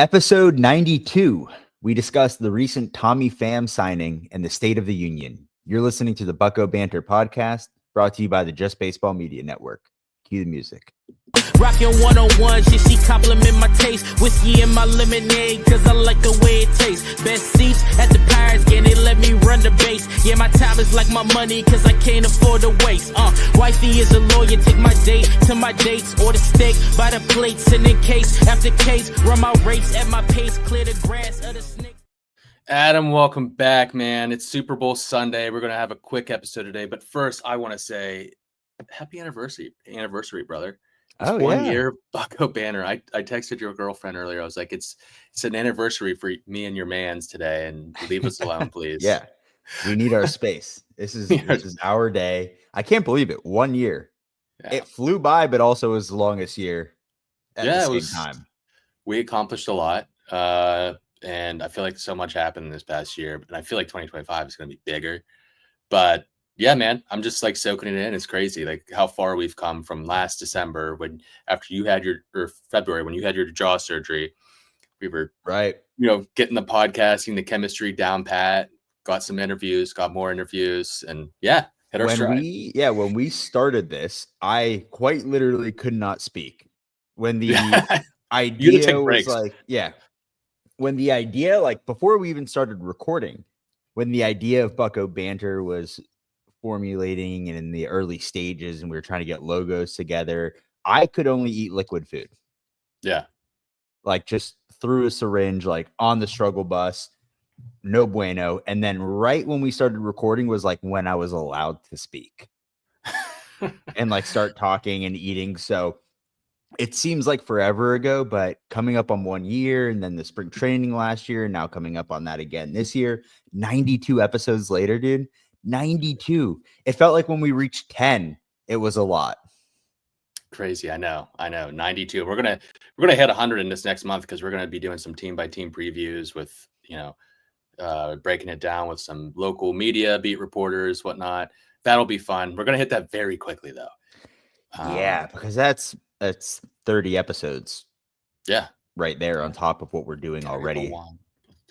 Episode 92. We discussed the recent Tommy Pham signing and the State of the Union. You're listening to the Bucko Banter podcast, brought to you by the Just Baseball Media Network. Cue the music. Rockin' 101, she compliment my taste. Whiskey in my lemonade, cause I like the way it tastes. Best seats at the Pirates game, they let me run the base. Yeah, my time is like my money, cause I can't afford to waste. Wifey is a lawyer, take my date to my dates. Order steak by the plate, sending case after case. Run my race at my pace, clear the grass of the snake. Adam, welcome back, man. It's Super Bowl Sunday. We're going to have a quick episode today. But first, I want to say happy anniversary, brother. It's 1 year Bucko Banner. I texted your girlfriend earlier. I was like, it's an anniversary for me and your mans today, and leave us alone, please. Yeah, we need our space. This is our day. I can't believe it. 1 year. Yeah. It flew by, but also was the longest year at the same time. We accomplished a lot, and I feel like so much happened this past year, and I feel like 2025 is going to be bigger. But yeah, man, I'm just like soaking it in. It's crazy, like how far we've come from last December after you had February when you had your jaw surgery. We were getting the podcasting, the chemistry down pat. Got some interviews, got more interviews, and hit our stride. When we started this, I quite literally could not speak. When the idea was when the idea, before we even started recording, when the idea of Bucko Banter was formulating and in the early stages and we were trying to get logos together, I could only eat liquid food. Yeah. Just through a syringe, on the struggle bus, no bueno. And then right when we started recording was when I was allowed to speak and start talking and eating. So it seems like forever ago, but coming up on 1 year, and then the spring training last year, and now coming up on that again this year, 92 episodes later, dude. 92. It felt like when we reached 10, it was a lot. Crazy. I know. 92. We're gonna hit 100 in this next month because we're gonna be doing some team by team previews with breaking it down with some local media, beat reporters, whatnot. That'll be fun. We're gonna hit that very quickly though. Because that's 30 episodes. Yeah, right there on top of what we're doing already.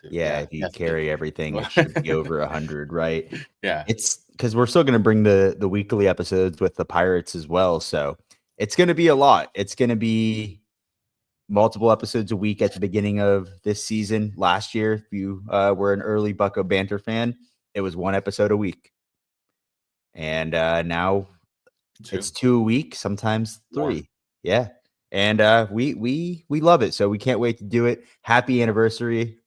If you carry everything, it should be over 100, right? Yeah. It's because we're still going to bring the weekly episodes with the Pirates as well. So it's going to be a lot. It's going to be multiple episodes a week at the beginning of this season. Last year, if you were an early Bucko Banter fan, it was 1 episode a week. And now it's 2 a week, sometimes 3. More. Yeah. And we love it. So we can't wait to do it. Happy anniversary.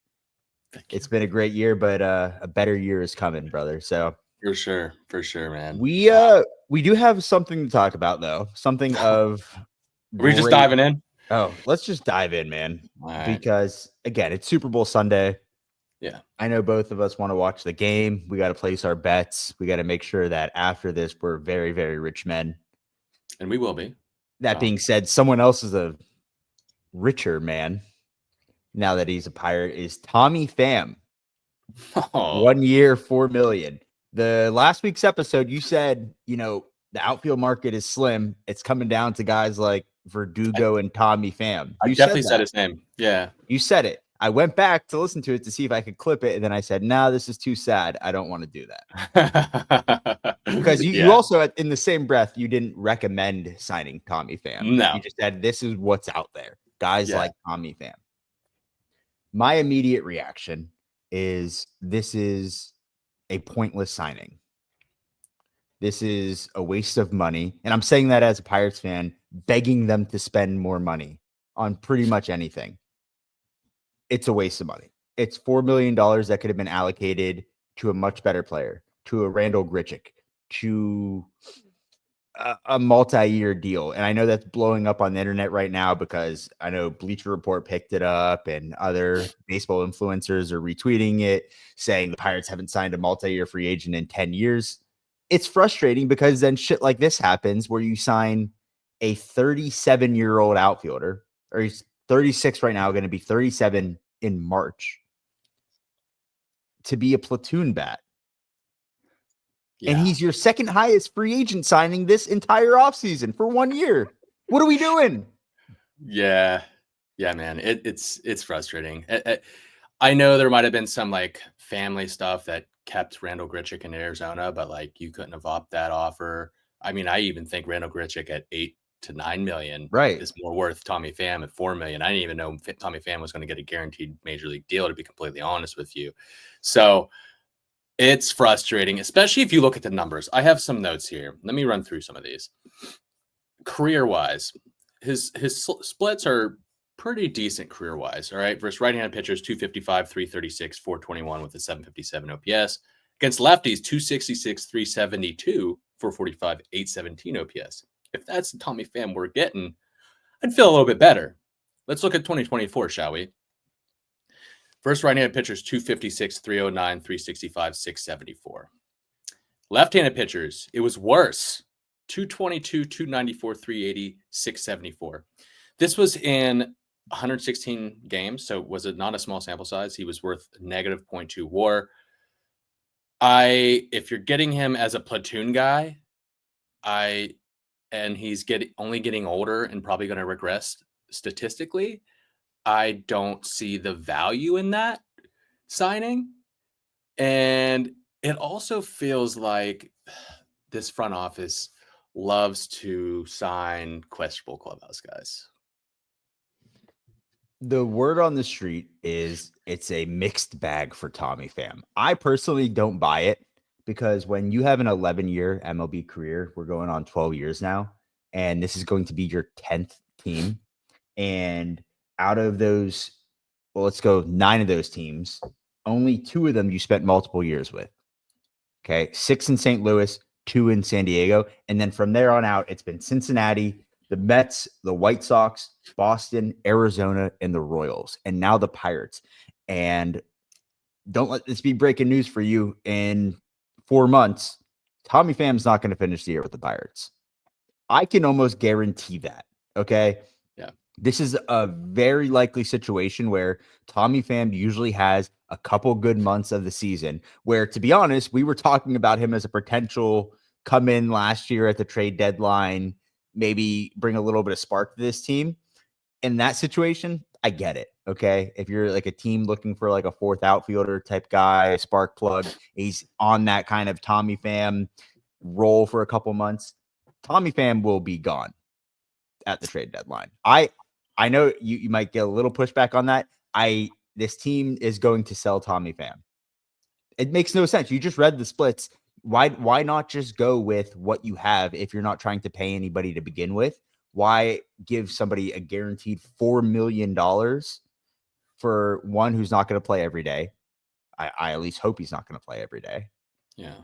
It's been a great year, but a better year is coming, brother. So for sure, man. We do have something to talk about, though. Something of are we just diving in? Oh, let's just dive in, man. Right. Because again, it's Super Bowl Sunday. Yeah, I know both of us want to watch the game. We got to place our bets. We got to make sure that after this, we're very, very rich men, and we will be. That being said, someone else is a richer man. Now that he's a Pirate, is Tommy Pham. 1 year, $4 million. The last week's episode, you said, the outfield market is slim. It's coming down to guys like Verdugo and Tommy Pham. I definitely said his name. Yeah. You said it. I went back to listen to it to see if I could clip it. And then I said, no, this is too sad. I don't want to do that. Because you also, in the same breath, you didn't recommend signing Tommy Pham. No. You just said, this is what's out there. Guys like Tommy Pham. My immediate reaction is this is a pointless signing. This is a waste of money. And I'm saying that as a Pirates fan, begging them to spend more money on pretty much anything. It's a waste of money. It's $4 million that could have been allocated to a much better player, to a Randall Grichuk, to a multi-year deal. And I know that's blowing up on the internet right now because I know Bleacher Report picked it up and other baseball influencers are retweeting it, saying the Pirates haven't signed a multi-year free agent in 10 years. It's frustrating because then shit like this happens where you sign a 37-year-old outfielder, or he's 36 right now, going to be 37 in March, to be a platoon bat. Yeah. And he's your second highest free agent signing this entire offseason for 1 year. What are we doing? Yeah. Yeah, man, it's frustrating. I know there might have been some like family stuff that kept Randall Grichuk in Arizona, but like you couldn't have opted that offer. I mean, I even think Randall Grichuk at 8 to 9 million Right. is more worth Tommy Pham at 4 million. I didn't even know Tommy Pham was going to get a guaranteed major league deal, to be completely honest with you. So it's frustrating, especially if you look at the numbers. I have some notes here. Let me run through some of these. Career wise, his splits are pretty decent career wise. All right. Versus right handed pitchers, 255, 336, 421 with a 757 OPS. Against lefties, 266, 372, 445, 817 OPS. If that's the Tommy Pham we're getting, I'd feel a little bit better. Let's look at 2024, shall we? First right handed pitchers, 256, 309, 365, 674. Left handed pitchers, it was worse. 222, 294, 380, 674. This was in 116 games, so was it not a small sample size? He was worth negative 0.2 WAR. If you're getting him as a platoon guy, and he's only getting older and probably going to regress statistically, I don't see the value in that signing. And it also feels like this front office loves to sign questionable clubhouse guys. The word on the street is it's a mixed bag for Tommy Pham. I personally don't buy it because when you have an 11-year MLB career, we're going on 12 years now, and this is going to be your 10th team. And out of those, well, let's go 9 of those teams, only 2 of them you spent multiple years with. Okay. 6 in St. Louis, 2 in San Diego. And then from there on out, it's been Cincinnati, the Mets, the White Sox, Boston, Arizona, and the Royals, and now the Pirates. And don't let this be breaking news for you. In 4 months, Tommy Pham's not going to finish the year with the Pirates. I can almost guarantee that. Okay. Yeah. This is a very likely situation where Tommy Pham usually has a couple good months of the season where, to be honest, we were talking about him as a potential come in last year at the trade deadline, maybe bring a little bit of spark to this team. In that situation, I get it. Okay. If you're like a team looking for like a 4th outfielder type guy, a spark plug, he's on that kind of Tommy Pham role for a couple months. Tommy Pham will be gone at the trade deadline. I know you might get a little pushback on that. This team is going to sell Tommy Pham. It makes no sense. You just read the splits. Why not just go with what you have if you're not trying to pay anybody to begin with? Why give somebody a guaranteed $4 million for one who's not going to play every day? I at least hope he's not going to play every day. Yeah.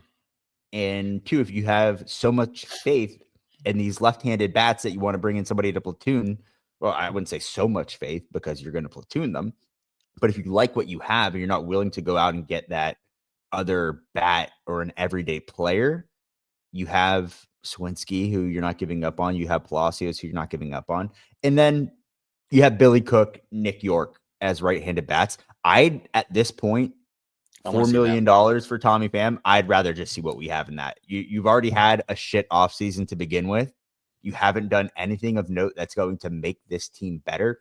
And 2, if you have so much faith in these left-handed bats that you want to bring in somebody to platoon, well, I wouldn't say so much faith because you're going to platoon them. But if you like what you have and you're not willing to go out and get that other bat or an everyday player, you have Swinski, who you're not giving up on. You have Palacios, who you're not giving up on. And then you have Billy Cook, Nick York as right-handed bats. At this point, $4 million for Tommy Pham, I'd rather just see what we have in that. You've already had a shit offseason to begin with. You haven't done anything of note that's going to make this team better.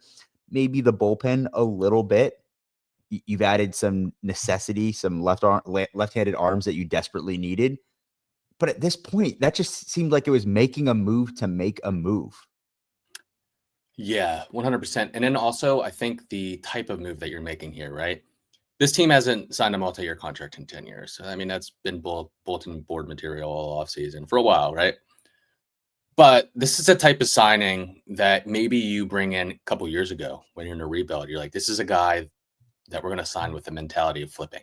Maybe the bullpen a little bit. You've added some necessity, some left-handed arms that you desperately needed. But at this point, that just seemed like it was making a move to make a move. Yeah, 100%. And then also, I think the type of move that you're making here, right? This team hasn't signed a multi-year contract in 10 years. I mean, that's been bulletin board material all offseason for a while, right? But this is a type of signing that maybe you bring in a couple years ago when you're in a rebuild. You're like, this is a guy that we're going to sign with the mentality of flipping.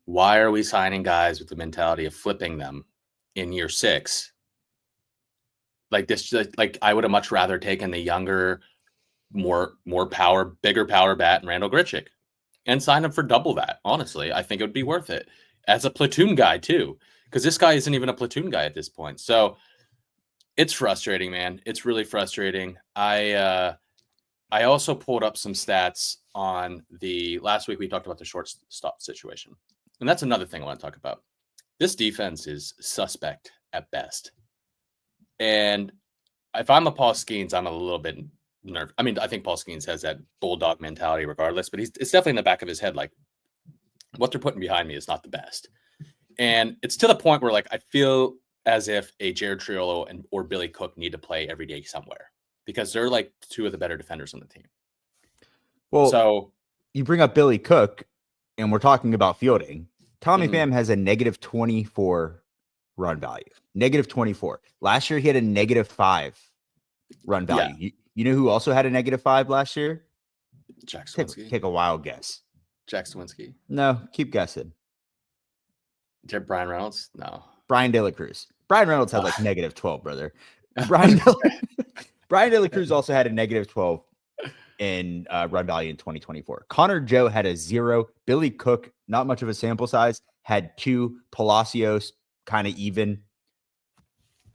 Why are we signing guys with the mentality of flipping them in year 6? Like this, like I would have much rather taken the younger, more power, bigger power bat and Randall Grichuk and sign him for double that. Honestly, I think it would be worth it as a platoon guy too, because this guy isn't even a platoon guy at this point. So it's frustrating, man. It's really frustrating. I also pulled up some stats on the last week. We talked about the shortstop situation, and that's another thing I want to talk about. This defense is suspect at best. And if I'm a Paul Skeens, I'm a little bit nerve. I mean, I think Paul Skeens has that bulldog mentality regardless, but it's definitely in the back of his head, like, what they're putting behind me is not the best. And it's to the point where, like, I feel as if a Jared Triolo or Billy Cook need to play every day somewhere because they're like two of the better defenders on the team. Well, so you bring up Billy Cook, and we're talking about fielding. Tommy Pham has a -24 run value. -24. Last year, he had a -5 run value. Yeah. You know who also had a -5 last year? Jack Swinsky. Take a wild guess. Jack Swinsky. No, keep guessing. Brian Reynolds? No. Brian De La Cruz. Brian Reynolds had like -12, brother. Brian De La Cruz also had a -12 in run value in 2024. Connor Joe had a 0. Billy Cook, not much of a sample size, had 2. Palacios, kind of even.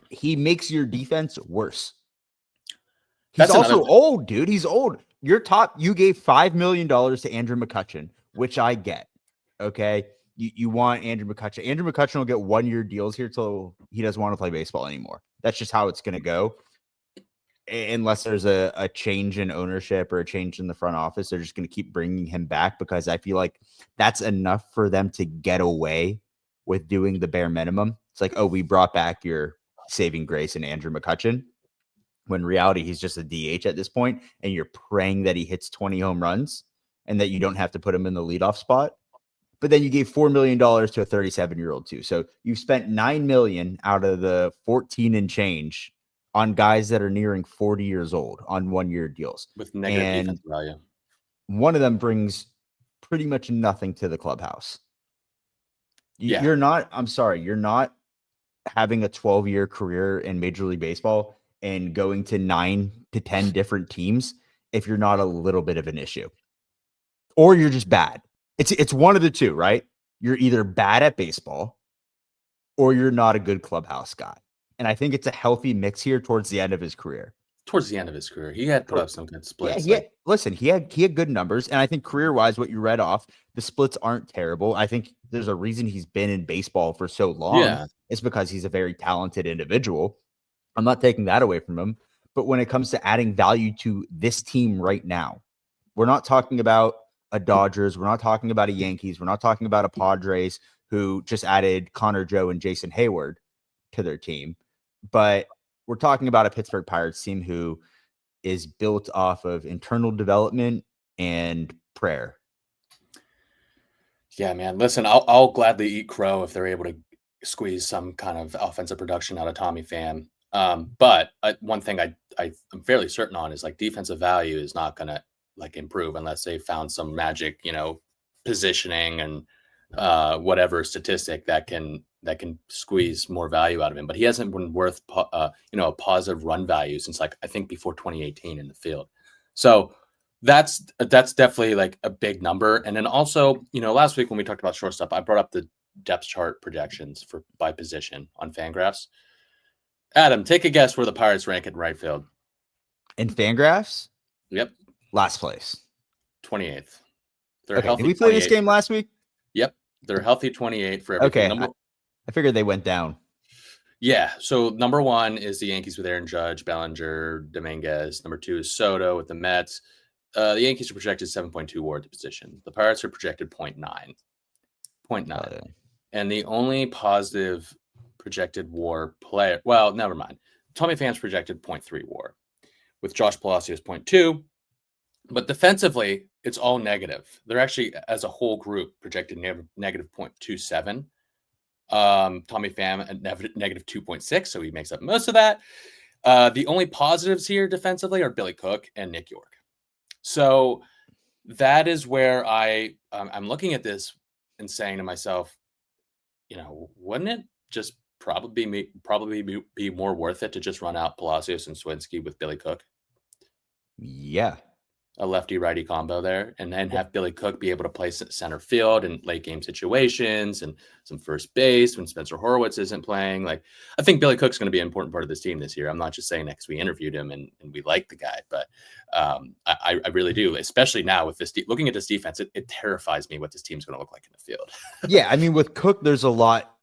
He makes your defense worse. He's also old, dude. He's old. You gave $5 million to Andrew McCutchen, which I get. Okay. You want Andrew McCutchen. Andrew McCutchen will get 1-year deals here till he doesn't want to play baseball anymore. That's just how it's going to go. Unless there's a change in ownership or a change in the front office, they're just going to keep bringing him back because I feel like that's enough for them to get away with doing the bare minimum. It's like, oh, we brought back your saving grace in Andrew McCutchen. When in reality, he's just a DH at this point, and you're praying that he hits 20 home runs and that you don't have to put him in the leadoff spot. But then you gave $4 million to a 37-year-old too. So you've spent $9 million out of the 14 and change on guys that are nearing 40 years old on 1-year deals with negative defense value. One of them brings pretty much nothing to the clubhouse. You're not having a 12-year career in Major League Baseball and going to 9 to 10 different teams if you're not a little bit of an issue. Or you're just bad. It's one of the two, right? You're either bad at baseball or you're not a good clubhouse guy. And I think it's a healthy mix here towards the end of his career. Towards the end of his career, he had put up some good splits. Yeah, listen, he had good numbers, and I think career-wise, what you read off, the splits aren't terrible. I think there's a reason he's been in baseball for so long. Yeah. It's because he's a very talented individual. I'm not taking that away from him. But when it comes to adding value to this team right now, we're not talking about a Dodgers. We're not talking about a Yankees. We're not talking about a Padres who just added Connor Joe and Jason Hayward to their team. But we're talking about a Pittsburgh Pirates team who is built off of internal development and prayer. Yeah, man. Listen, I'll gladly eat crow if they're able to squeeze some kind of offensive production out of Tommy Pham. But one thing I'm fairly certain on is like defensive value is not going to like improve unless they found some magic, positioning and whatever statistic that can squeeze more value out of him. But he hasn't been worth a positive run value since like I think before 2018 in the field. So that's definitely like a big number. And then also, last week when we talked about shortstop, I brought up the depth chart projections by position on Fangraphs. Adam, take a guess where the Pirates rank in right field. In Fangraphs? Yep. Last place. 28th. They're healthy. Did we play this game last week? Yep. They're healthy 28 for everything. Okay. I figured they went down. Yeah. So number 1 is the Yankees with Aaron Judge, Bellinger, Dominguez. Number 2 is Soto with the Mets. The Yankees are projected 7.2 WAR at the position. The Pirates are projected 0.9. 0.9. And the only positive projected WAR player, well, never mind. Tommy Pham's projected 0.3 WAR with Josh Palacios 0.2. But defensively, it's all negative. They're actually, as a whole group, projected negative 0.27. Tommy Pham at negative 2.6, so he makes up most of that. The only positives here defensively are Billy Cook and Nick York. So that is where I'm looking at this and saying to myself, wouldn't it just probably be more worth it to just run out Palacios and Swinsky with Billy Cook? Yeah. A lefty-righty combo there, and then have Billy Cook be able to play center field in late-game situations and some first base when Spencer Horwitz isn't playing. Like, I think Billy Cook's going to be an important part of this team this year. I'm not just saying that because we interviewed him and we like the guy, but I really do, especially now with this looking at this defense, it terrifies me what this team's going to look like in the field. Yeah, I mean, with Cook, there's a lot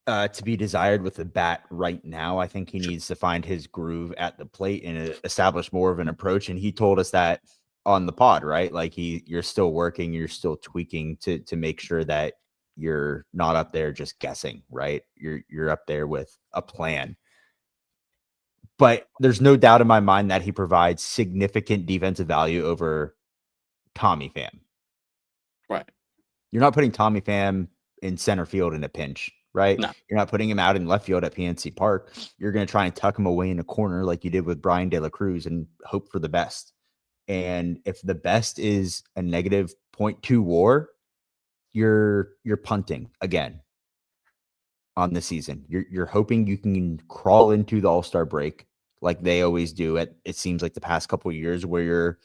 To be desired with the bat right now. I think he needs to find his groove at the plate and establish more of an approach. And he told us that on the pod, right? Like you're still working, you're still tweaking to make sure that you're not up there just guessing, right? You're up there with a plan. But there's no doubt in my mind that he provides significant defensive value over Tommy Pham. Right. You're not putting Tommy Pham in center field in a pinch, right? No. You're not putting him out in left field at PNC Park. You're going to try and tuck him away in a corner like you did with Brian De La Cruz and hope for the best. And if the best is a negative 0.2 WAR, you're punting again on the season. You're hoping you can crawl into the All-Star break like they always do. It seems like the past couple of years where you're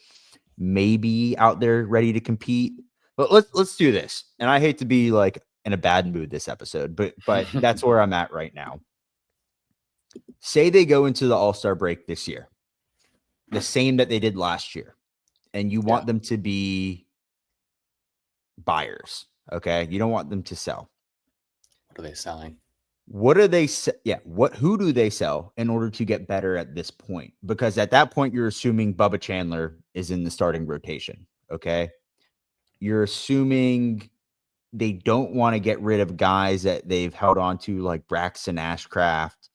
maybe out there ready to compete. But let's do this. And I hate to be like in a bad mood this episode, but that's where I'm at right now. Say they go into the All-Star break this year, the same that they did last year, and you want them to be buyers, okay? You don't want them to sell. What are they selling? What are they? Who do they sell in order to get better at this point? Because at that point, you're assuming Bubba Chandler is in the starting rotation, okay? You're assuming they don't want to get rid of guys that they've held on to like Braxton Ashcraft,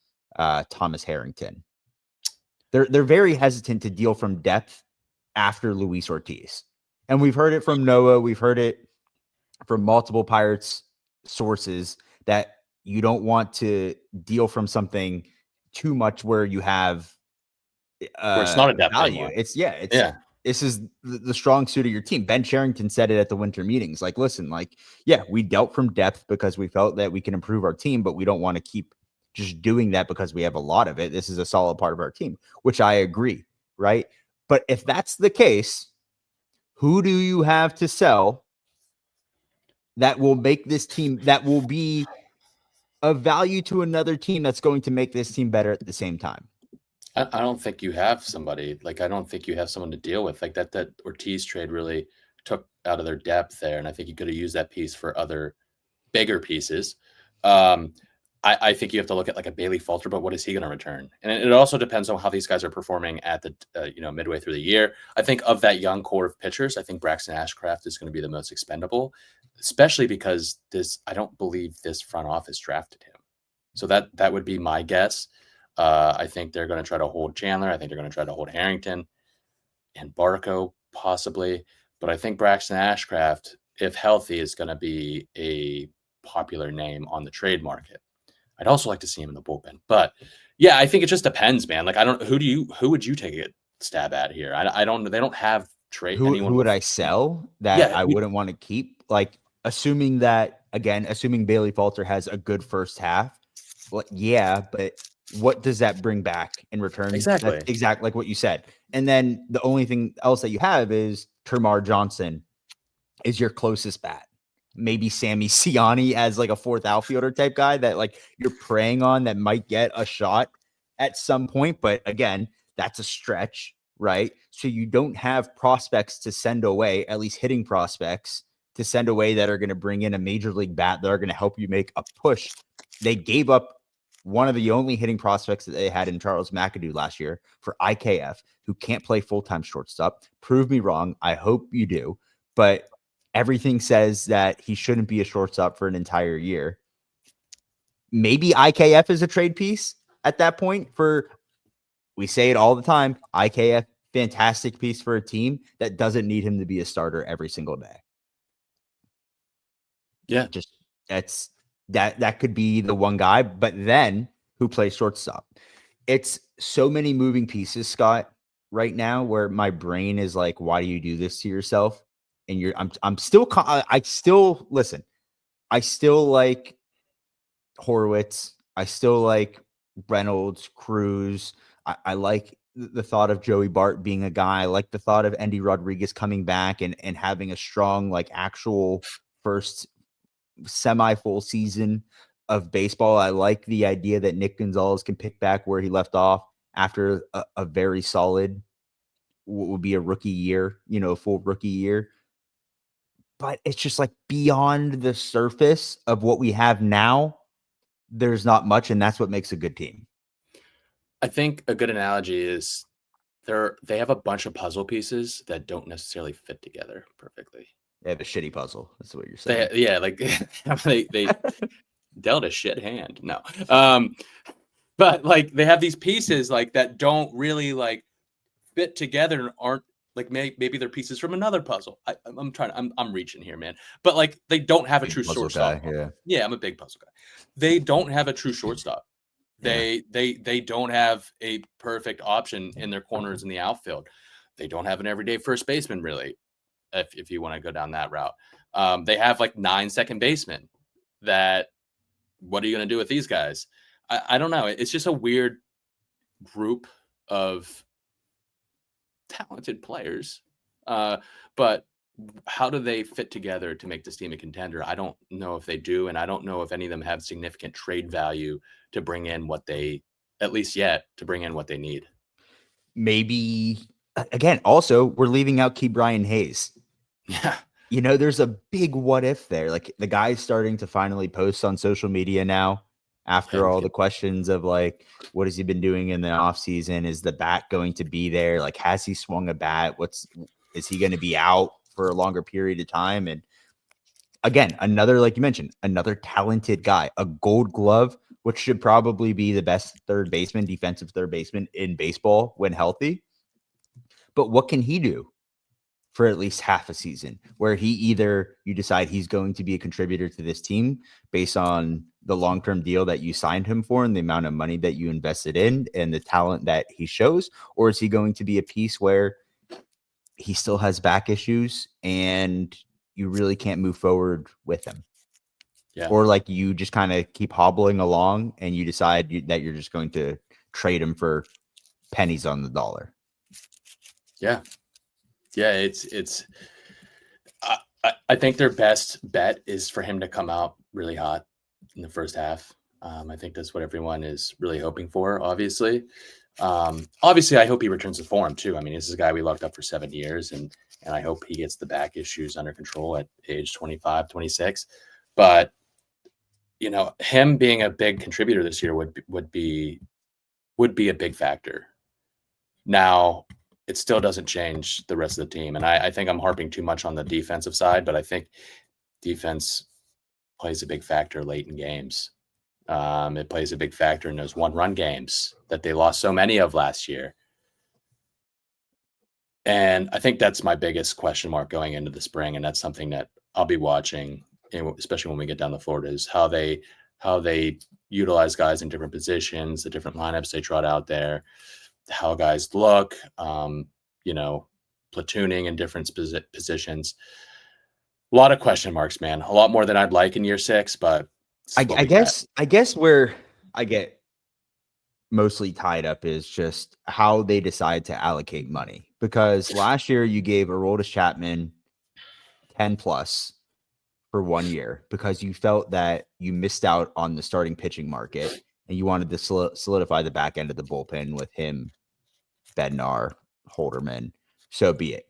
Thomas Harrington. They're very hesitant to deal from depth after Luis Ortiz. And we've heard it from Noah. We've heard it from multiple Pirates sources that you don't want to deal from something too much where you have where it's not a depth value. anymore. This is the strong suit of your team. Ben Cherington said it at the winter meetings. Like, listen, like, yeah, we dealt from depth because we felt that we can improve our team, but we don't want to keep just doing that because we have a lot of it. This is a solid part of our team, which I agree, right? But if that's the case, who do you have to sell that will make this team, that will be of value to another team that's going to make this team better at the same time? I don't think you have somebody like I don't think you have someone to deal with like that Ortiz trade really took out of their depth there, and I think you could have used that piece for other bigger pieces. I think you have to look at like a Bailey Falter, but what is he going to return? And it also depends on how these guys are performing at the midway through the year. I think of that young core of pitchers, I think Braxton Ashcraft is going to be the most expendable, especially because I don't believe this front office drafted him. So that would be my guess. I think they're going to try to hold Chandler. I think they're going to try to hold Harrington and Barco possibly. But I think Braxton Ashcraft, if healthy, is going to be a popular name on the trade market. I'd also like to see him in the bullpen. But yeah, I think it just depends, man. Like who would you take a stab at here? I don't know. They don't have trade. Who would I sell that I wouldn't want to keep? Like assuming Bailey Falter has a good first half. Well, yeah, but what does that bring back in return? Exactly. That's exactly like what you said. And then the only thing else that you have is Termar Johnson is your closest bat. Maybe Sammy Siani as like a fourth outfielder type guy that like you're preying on that might get a shot at some point. But again, that's a stretch, right? So you don't have prospects to send away, at least hitting prospects to send away that are going to bring in a major league bat that are going to help you make a push. They gave up one of the only hitting prospects that they had in Charles McAdoo last year for IKF, who can't play full-time shortstop. Prove me wrong. I hope you do. But everything says that he shouldn't be a shortstop for an entire year. Maybe IKF is a trade piece at that point we say it all the time. IKF, fantastic piece for a team that doesn't need him to be a starter every single day. Yeah. Just that could be the one guy, but then who plays shortstop? It's so many moving pieces, Scott, right now where my brain is like, why do you do this to yourself? And I still listen. I still like Horwitz. I still like Reynolds, Cruz. I like the thought of Joey Bart being a guy. I like the thought of Andy Rodriguez coming back and having a strong, like actual first semi-full season of baseball. I like the idea that Nick Gonzalez can pick back where he left off after a very solid, what would be a rookie year, full rookie year. But it's just like beyond the surface of what we have now. there's not much, and that's what makes a good team. I think a good analogy is they have a bunch of puzzle pieces that don't necessarily fit together perfectly. They have a shitty puzzle. That's what you're saying. Like they dealt a shit hand. No. But like they have these pieces like that don't really like fit together and aren't like maybe they're pieces from another puzzle. I'm reaching here, man. But like they don't have a true shortstop. Yeah, I'm a big puzzle guy. They don't have a true shortstop. They don't have a perfect option in their corners in the outfield. They don't have an everyday first baseman, really, if you want to go down that route. They have like 9 second basemen. That what are you going to do with these guys? I don't know. It's just a weird group of talented players. But how do they fit together to make this team a contender? I don't know if they do, and I don't know if any of them have significant trade value to bring in what they, at least yet, to bring in what they need. Maybe, again, also, we're leaving out Key Brian Hayes. Yeah. You know, there's a big what if there. Like the guy's starting to finally post on social media now after all the questions of like, what has he been doing in the offseason? Is the bat going to be there? Like, has he swung a bat? Is he going to be out for a longer period of time? And again, another, like you mentioned, another talented guy, a Gold Glove, which should probably be the best defensive third baseman in baseball when healthy. But what can he do for at least half a season where you decide he's going to be a contributor to this team based on the long-term deal that you signed him for and the amount of money that you invested in and the talent that he shows? Or is he going to be a piece where he still has back issues and you really can't move forward with him? Yeah. Or like you just kind of keep hobbling along and you decide that you're just going to trade him for pennies on the dollar. Yeah. Yeah. I think their best bet is for him to come out really hot in the first half. I think that's what everyone is really hoping for, obviously. Obviously, I hope he returns to form too. I mean, this is a guy we locked up for 7 years, and I hope he gets the back issues under control at age 25, 26. But, you know, him being a big contributor this year would be a big factor. Now, it still doesn't change the rest of the team. And I think I'm harping too much on the defensive side, but I think defense plays a big factor late in games. It plays a big factor in those 1-run games that they lost so many of last year. And I think that's my biggest question mark going into the spring. And that's something that I'll be watching, especially when we get down to Florida, is how they utilize guys in different positions, the different lineups they trot out there, how guys look, platooning in different positions. A lot of question marks, man. A lot more than I'd like in year 6, but I guess where I get mostly tied up is just how they decide to allocate money. Because last year you gave Aroldis Chapman 10 plus for 1 year because you felt that you missed out on the starting pitching market and you wanted to solidify the back end of the bullpen with him, Bednar, Holderman. So be it.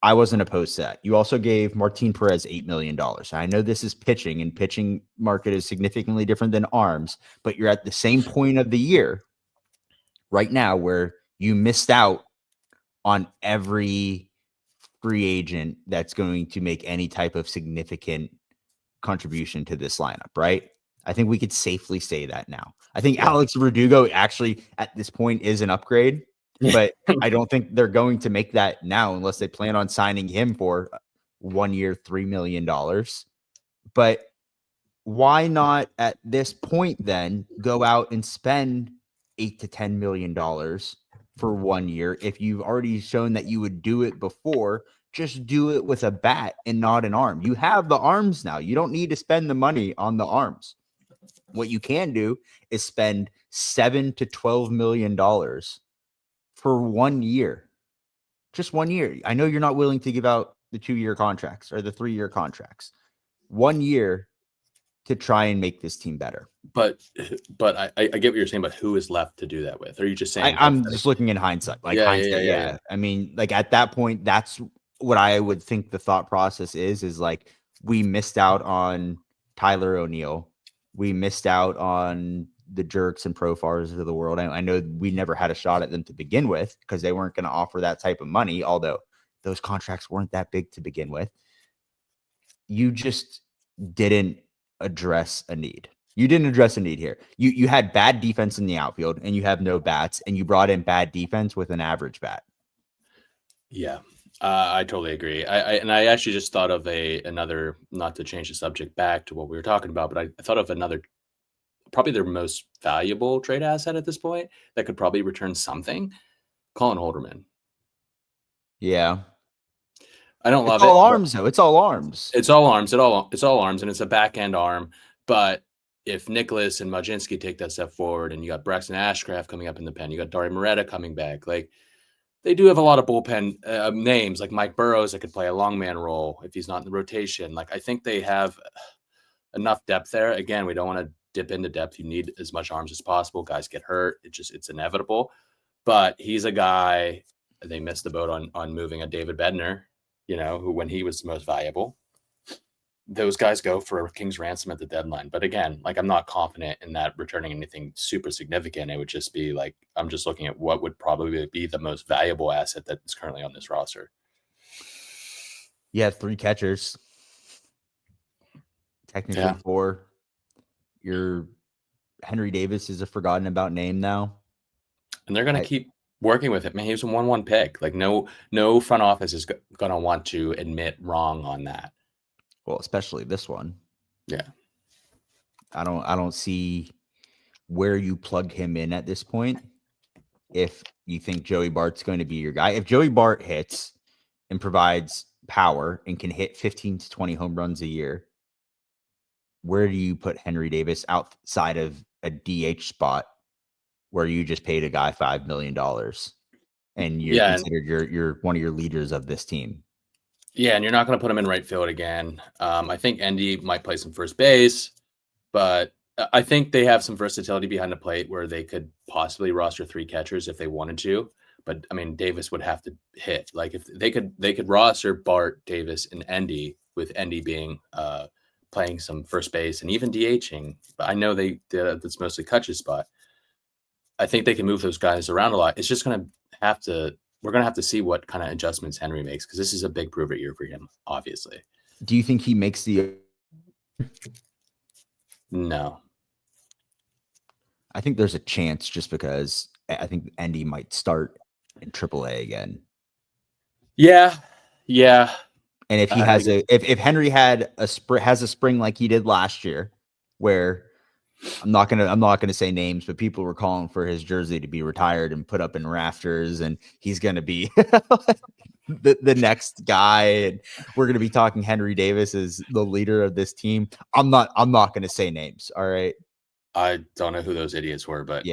I wasn't opposed to that. You also gave Martin Perez $8 million. I know this is pitching, and pitching market is significantly different than arms, but you're at the same point of the year right now where you missed out on every free agent that's going to make any type of significant contribution to this lineup, right? I think we could safely say that now. I think Alex Verdugo actually at this point is an upgrade, but I don't think they're going to make that now unless they plan on signing him for 1 year, $3 million. But why not at this point then go out and spend $8 to $10 million for 1 year? If you've already shown that you would do it before, just do it with a bat and not an arm. You have the arms now. You don't need to spend the money on the arms. What you can do is spend $7 to $12 million for 1 year. Just 1 year. I know you're not willing to give out the 2-year contracts or the 3-year contracts. 1 year to try and make this team better. But I get what you're saying, but who is left to do that with? Are you just saying? I'm just looking in hindsight. Yeah. I mean, like at that point, that's what I would think the thought process is like we missed out on Tyler O'Neill. we missed out on the Jerks and Profars of the world. I know we never had a shot at them to begin with because they weren't going to offer that type of money, although those contracts weren't that big to begin with. You just didn't address a need. You didn't address a need here. You had bad defense in the outfield and you have no bats, and you brought in bad defense with an average bat. Yeah, I totally agree. I actually just thought of another, not to change the subject back to what we were talking about, but I thought of another, probably their most valuable trade asset at this point that could probably return something. Colin Holderman. Yeah. I don't love it. It's all it. arms, though. It's all arms. It's all arms. It's all arms, and it's a back end arm. But if Nicholas and Majinski take that step forward, and you got Braxton Ashcraft coming up in the pen, you got Dario Moreta coming back, like they do have a lot of bullpen names, like Mike Burrows that could play a long man role if he's not in the rotation. Like I think they have enough depth there. Again, we don't want to dip into depth. You need as much arms as possible. Guys get hurt. It's inevitable. But he's a guy. They missed the boat on moving a David Bednar, who when he was the most valuable. Those guys go for a king's ransom at the deadline. But again, like I'm not confident in that returning anything super significant. It would just be like, I'm just looking at what would probably be the most valuable asset that is currently on this roster. Yeah, 3 catchers. Technically 4. Your Henry Davis is a forgotten about name now. And they're going to keep working with it. Man, he was a 1-1 pick. Like no front office is going to want to admit wrong on that. Well, especially this one. Yeah. I don't see where you plug him in at this point. If you think Joey Bart's going to be your guy, if Joey Bart hits and provides power and can hit 15 to 20 home runs a year, where do you put Henry Davis outside of a DH spot where you just paid a guy $5 million and you're considered you're one of your leaders of this team? Yeah, and you're not going to put him in right field again. I think Endy might play some first base, but I think they have some versatility behind the plate where they could possibly roster 3 catchers if they wanted to. But I mean, Davis would have to hit. Like if they could roster Bart, Davis, and Endy, with Endy being playing some first base and even DHing. But I know that's mostly Kutch's spot. I think they can move those guys around a lot. It's just going to have to. We're going to have to see what kind of adjustments Henry makes, because this is a big prove it year for him, obviously. Do you think he makes the... No. I think there's a chance, just because I think Endy might start in AAA again. Yeah. And if he has if Henry has a spring like he did last year, where I'm not gonna say names, but people were calling for his jersey to be retired and put up in rafters, and he's gonna be the next guy, and we're gonna be talking Henry Davis as the leader of this team. I'm not gonna say names. All right. I don't know who those idiots were, but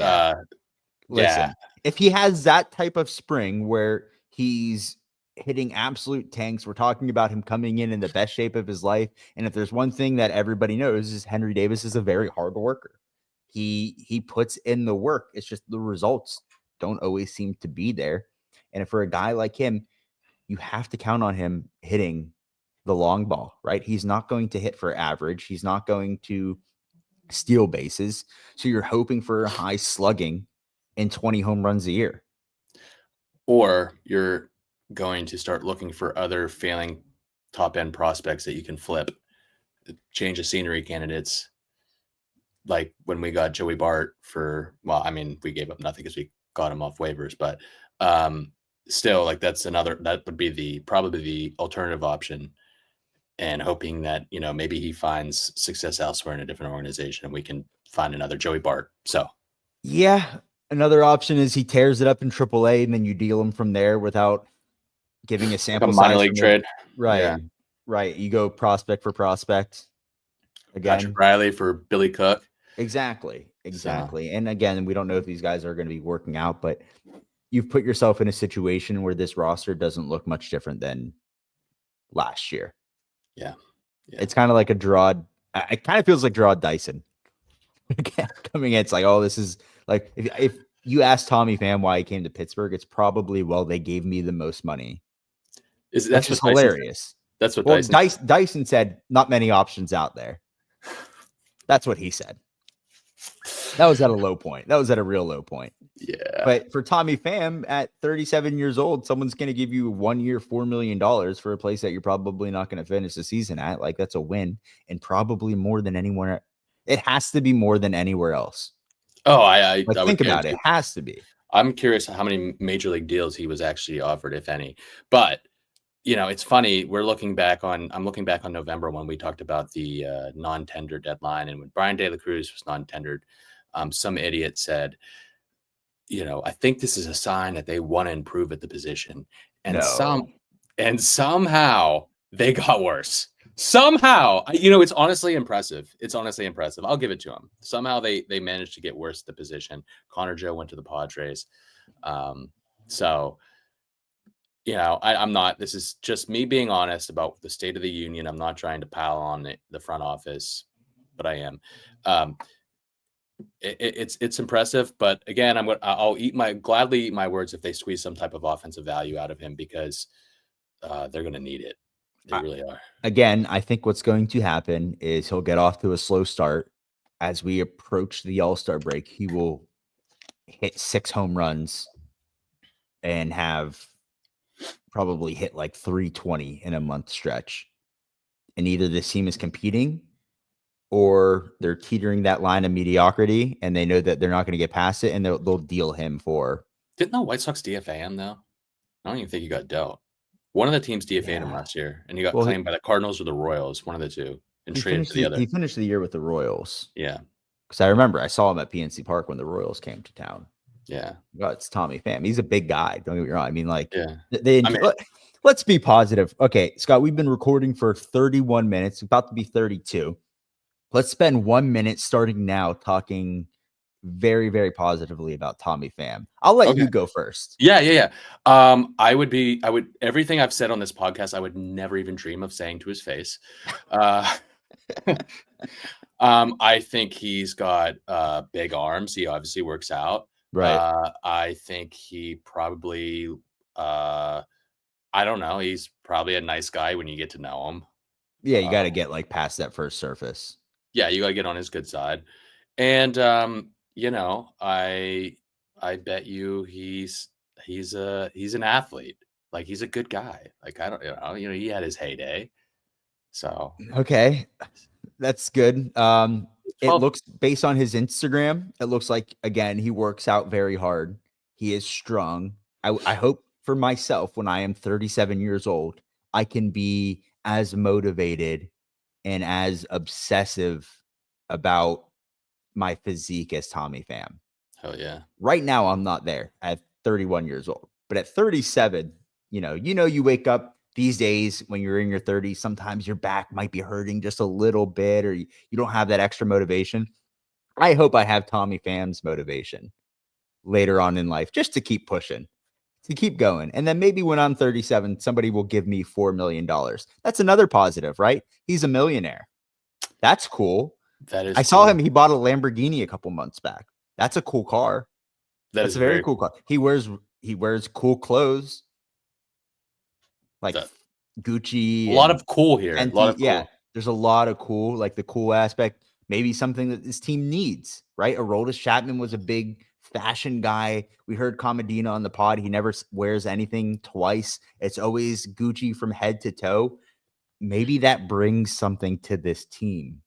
listen, if he has that type of spring where he's hitting absolute tanks, we're talking about him coming in the best shape of his life. And if there's one thing that everybody knows, is Henry Davis is a very hard worker. He puts in the work. It's just the results don't always seem to be there. And for a guy like him, you have to count on him hitting the long ball, right? He's not going to hit for average. He's not going to steal bases. So you're hoping for a high slugging and 20 home runs a year. Or you're going to start looking for other failing top end prospects that you can flip, change of scenery candidates. Like when we got Joey Bart we gave up nothing because we got him off waivers, but still, like that would be probably the alternative option, and hoping that, maybe he finds success elsewhere in a different organization and we can find another Joey Bart. So yeah, another option is he tears it up in AAA and then you deal him from there without giving a sample like a size. minor league trade. Right. Yeah. Right. You go prospect for prospect again. Patrick Riley for Billy Cook. Exactly. So. And again, we don't know if these guys are going to be working out, but you've put yourself in a situation where this roster doesn't look much different than last year. Yeah. It's kind of like a draw. It kind of feels like draw Dyson coming in. It's like, oh, this is like, if you ask Tommy Pham why he came to Pittsburgh, it's probably, well, they gave me the most money. That's just hilarious. That's what Dyson Dyson said. Not many options out there. That's what he said. That was at a low point. That was at a real low point. Yeah. But for Tommy Pham at 37 years old, someone's going to give you 1 year, $4 million for a place that you're probably not going to finish the season at. Like, that's a win, and probably more than anywhere. It has to be more than anywhere else. Oh, I Like, would think about it. guarantee. It has to be. I'm curious how many major league deals he was actually offered, if any. But it's funny. I'm looking back on November when we talked about the non-tender deadline, and when Brian De La Cruz was non-tendered, some idiot said, I think this is a sign that they want to improve at the position, and No. somehow they got worse. Somehow, it's honestly impressive. I'll give it to them. Somehow they managed to get worse at the position. Connor Joe went to the Padres. So, I'm not. This is just me being honest about the state of the union. I'm not trying to pile on the front office, but I am. It's impressive, but again, I'll gladly eat my words if they squeeze some type of offensive value out of him, because they're going to need it. They really are. Again, I think what's going to happen is he'll get off to a slow start. As we approach the All-Star break, he will hit 6 home runs and have probably hit like 320 in a month stretch. And either this team is competing or they're teetering that line of mediocrity, and they know that they're not going to get past it, and they'll deal him for. Didn't the White Sox DFA him, though? I don't even think he got dealt. One of the teams DFA'd him last year, and he got claimed by the Cardinals or the Royals, one of the two, and traded to the other. He finished the year with the Royals. Yeah. Because I remember I saw him at PNC Park when the Royals came to town. Yeah. God, it's Tommy Pham. He's a big guy. Don't get me wrong. I mean, like, yeah. Let's be positive. Okay, Scott, we've been recording for 31 minutes, about to be 32. Let's spend 1 minute starting now talking very, very positively about Tommy Pham. I'll let you go first. Yeah. I would everything I've said on this podcast, I would never even dream of saying to his face. I think he's got big arms. He obviously works out. Right. I think he probably, I don't know. He's probably a nice guy when you get to know him. Yeah, you got to get like past that first surface. Yeah, you got to get on his good side. And I bet you he's an athlete. Like, he's a good guy. Like, I don't, he had his heyday. So okay, that's good. It looks, based on his Instagram, it looks like, again, he works out very hard. He is strong. I hope for myself, when I am 37 years old, I can be as motivated and as obsessive about my physique as Tommy Pham. Hell yeah. Right now, I'm not there at 31 years old, but at 37, you wake up these days when you're in your 30s, sometimes your back might be hurting just a little bit, or you don't have that extra motivation. I hope I have Tommy Pham's motivation later on in life, just to keep pushing, to keep going. And then maybe when I'm 37, somebody will give me $4 million. That's another positive, right? He's a millionaire. That's cool. That is. I saw him. He bought a Lamborghini a couple months back. That's a cool car. That's a very cool car. He wears cool clothes, like Gucci. A lot of cool here. And there's a lot of cool, like the cool aspect. Maybe something that this team needs, right? Aroldis Chapman was a big fashion guy. We heard Comadina on the pod. He never wears anything twice. It's always Gucci from head to toe. Maybe that brings something to this team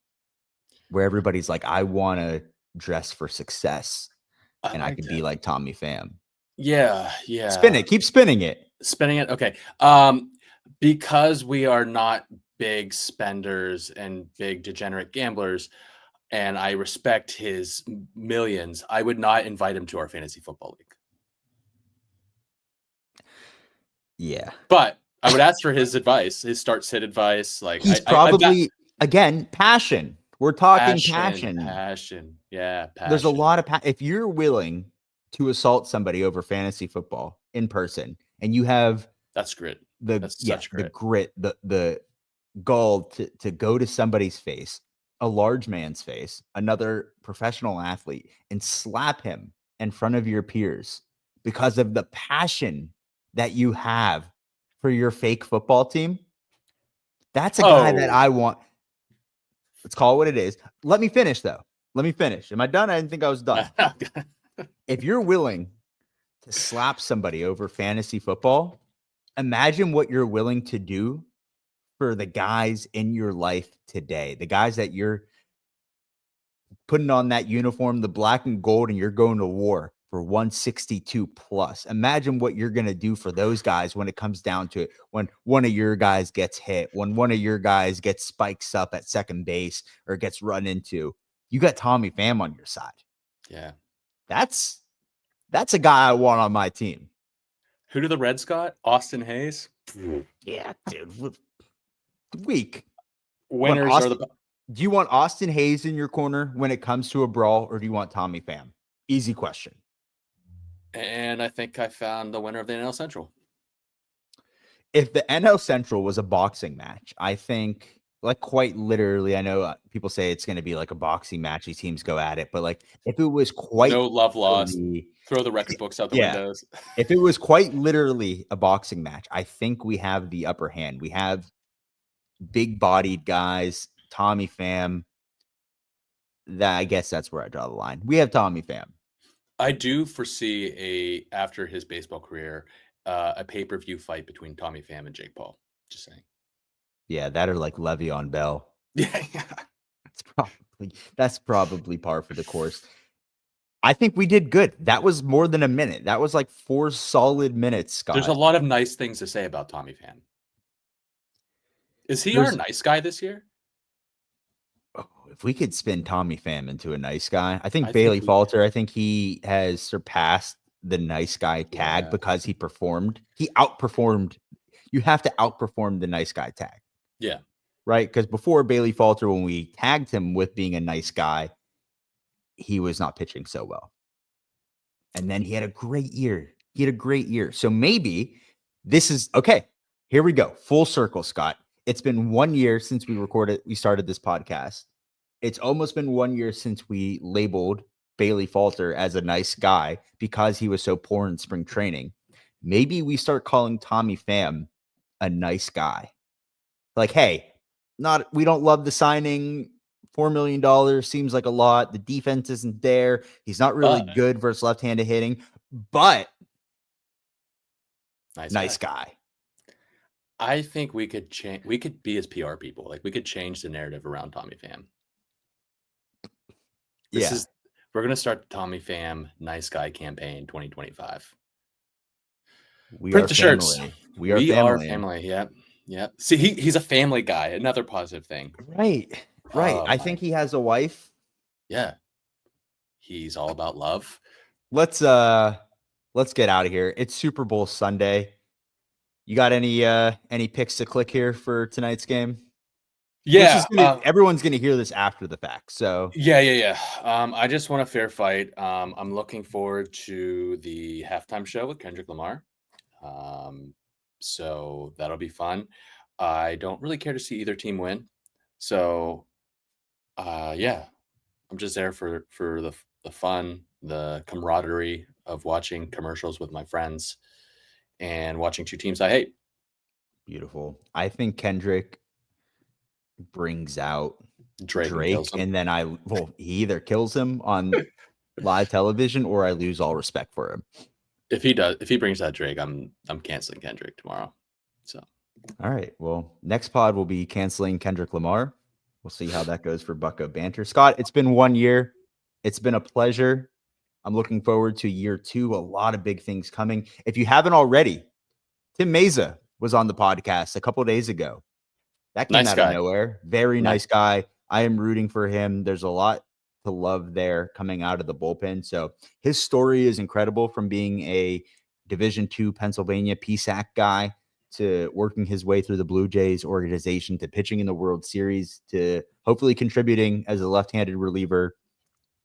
where everybody's like, I want to dress for success, and I could be like Tommy Pham. Yeah. Spin it. Keep spinning it. Spinning it. Okay. Because we are not big spenders and big degenerate gamblers, and I respect his millions, I would not invite him to our fantasy football league. Yeah. But I would ask for his advice, his start-sit advice. Like, he's probably, again, passion. We're talking passion. Passion. Yeah. Passion. There's a lot of if you're willing to assault somebody over fantasy football in person, and you have that's grit. Such grit. The grit, the gall to go to somebody's face, a large man's face, another professional athlete, and slap him in front of your peers because of the passion that you have for your fake football team. That's a guy that I want. Let's call it what it is. Let me finish, though. Let me finish. Am I done? I didn't think I was done. If you're willing to slap somebody over fantasy football, imagine what you're willing to do for the guys in your life today, the guys that you're putting on that uniform, the black and gold, and you're going to war for 162 plus. Imagine what you're going to do for those guys when it comes down to it. When one of your guys gets hit, when one of your guys gets spikes up at second base or gets run into, you got Tommy Pham on your side. Yeah. That's a guy I want on my team. Who do the Reds got? Austin Hayes? Yeah, dude. Weak. Winners are the... Do you want Austin Hayes in your corner when it comes to a brawl, or do you want Tommy Pham? Easy question. And I think I found the winner of the NL Central. If the NL Central was a boxing match, I think, like, quite literally, I know people say it's going to be like a boxing match. These teams go at it. But, like, if it was quite... No love lost. Throw the record books out the windows. If it was quite literally a boxing match, I think we have the upper hand. We have big-bodied guys, Tommy Pham. I guess that's where I draw the line. We have Tommy Pham. I do foresee after his baseball career, a pay-per-view fight between Tommy Pham and Jake Paul. Just saying. Yeah, that or like Le'Veon Bell. Yeah. That's probably par for the course. I think we did good. That was more than a minute. That was like 4 solid minutes, Scott. There's a lot of nice things to say about Tommy Pham. Is he our nice guy this year? Oh, if we could spin Tommy Pham into a nice guy, I think Bailey Falter, I think he has surpassed the nice guy tag because he performed. He outperformed. You have to outperform the nice guy tag. Yeah. Right? Because before Bailey Falter, when we tagged him with being a nice guy, he was not pitching so well. And then he had a great year. So maybe this is okay. Here we go. Full circle, Scott. It's been 1 year since we started this podcast. It's almost been 1 year since we labeled Bailey Falter as a nice guy because he was so poor in spring training. Maybe we start calling Tommy Pham a nice guy. Like, hey, we don't love the signing. $4 million seems like a lot. The defense isn't there. He's not really good versus left-handed hitting, but nice guy. I think we could change. We could be his PR people. Like, we could change the narrative around Tommy Pham. We're going to start the Tommy Pham nice guy campaign 2025. Print the shirts. We are family. Yep. Yep. See, he's a family guy. Another positive thing. Right. I think he has a wife. Yeah. He's all about love. Let's get out of here. It's Super Bowl Sunday. You got any picks to click here for tonight's game? Yeah. Everyone's gonna hear this after the fact. So yeah. I just want a fair fight. I'm looking forward to the halftime show with Kendrick Lamar. So that'll be fun. I don't really care to see either team win. So yeah, I'm just there for the fun, the camaraderie of watching commercials with my friends and watching two teams I hate. Beautiful. I think Kendrick brings out Drake and then he either kills him on live television or I lose all respect for him. If he brings out Drake, I'm canceling Kendrick tomorrow. So all right. Well, next pod will be canceling Kendrick Lamar. We'll see how that goes for Bucko Banter. Scott, it's been 1 year. It's been a pleasure. I'm looking forward to year 2. A lot of big things coming. If you haven't already, Tim Meza was on the podcast a couple of days ago. That came out of nowhere. Very nice guy. I am rooting for him. There's a lot to love there coming out of the bullpen. So his story is incredible, from being a Division II Pennsylvania PSAC guy to working his way through the Blue Jays organization to pitching in the World Series to hopefully contributing as a left-handed reliever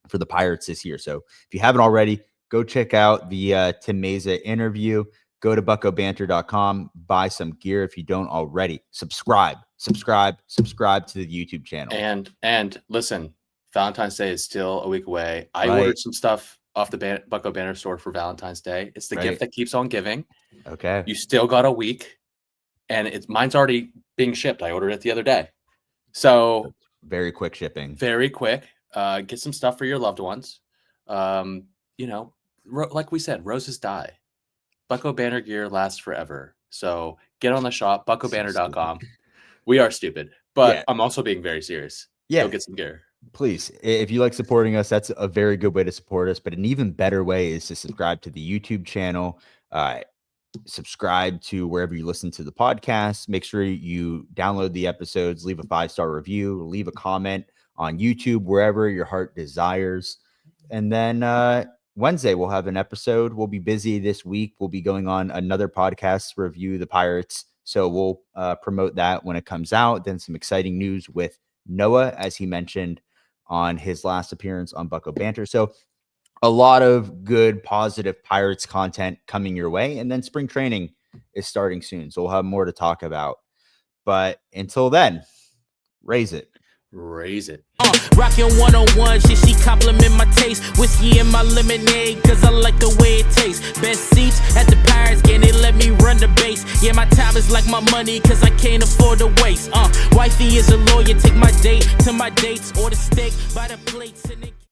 for the Pirates this year. So if you haven't already, go check out the Tim Meza interview. Go to buckobanter.com, buy some gear if you don't already. Subscribe to the YouTube channel. And listen, Valentine's Day is still a week away. I ordered some stuff off the Bucko Banter store for Valentine's Day. It's the gift that keeps on giving. Okay. You still got a week, and mine's already being shipped. I ordered it the other day. So Very quick shipping. Very quick. Get some stuff for your loved ones. You know, like we said, roses die. Bucko Banner gear lasts forever. So get on the shop, buckobanner.com. We are stupid, but I'm also being very serious. Go get some gear. Please, if you like supporting us, that's a very good way to support us. But an even better way is to subscribe to the YouTube channel. Subscribe to wherever you listen to the podcast. Make sure you download the episodes, leave a 5-star review, leave a comment on YouTube, wherever your heart desires. And then Wednesday, we'll have an episode. We'll be busy this week. We'll be going on another podcast to review the Pirates. So we'll promote that when it comes out. Then some exciting news with Noah, as he mentioned on his last appearance on Bucko Banter. So a lot of good, positive Pirates content coming your way. And then spring training is starting soon. So we'll have more to talk about. But until then, raise it. Raise it. Rockin' 101, she compliment my taste. Whiskey in my lemonade, cause I like the way it tastes. Best seats at the Pirates game, they let me run the base. Yeah, my time is like my money, cause I can't afford to waste. Wifey is a lawyer, take my date to my dates. Or the steak by the plates and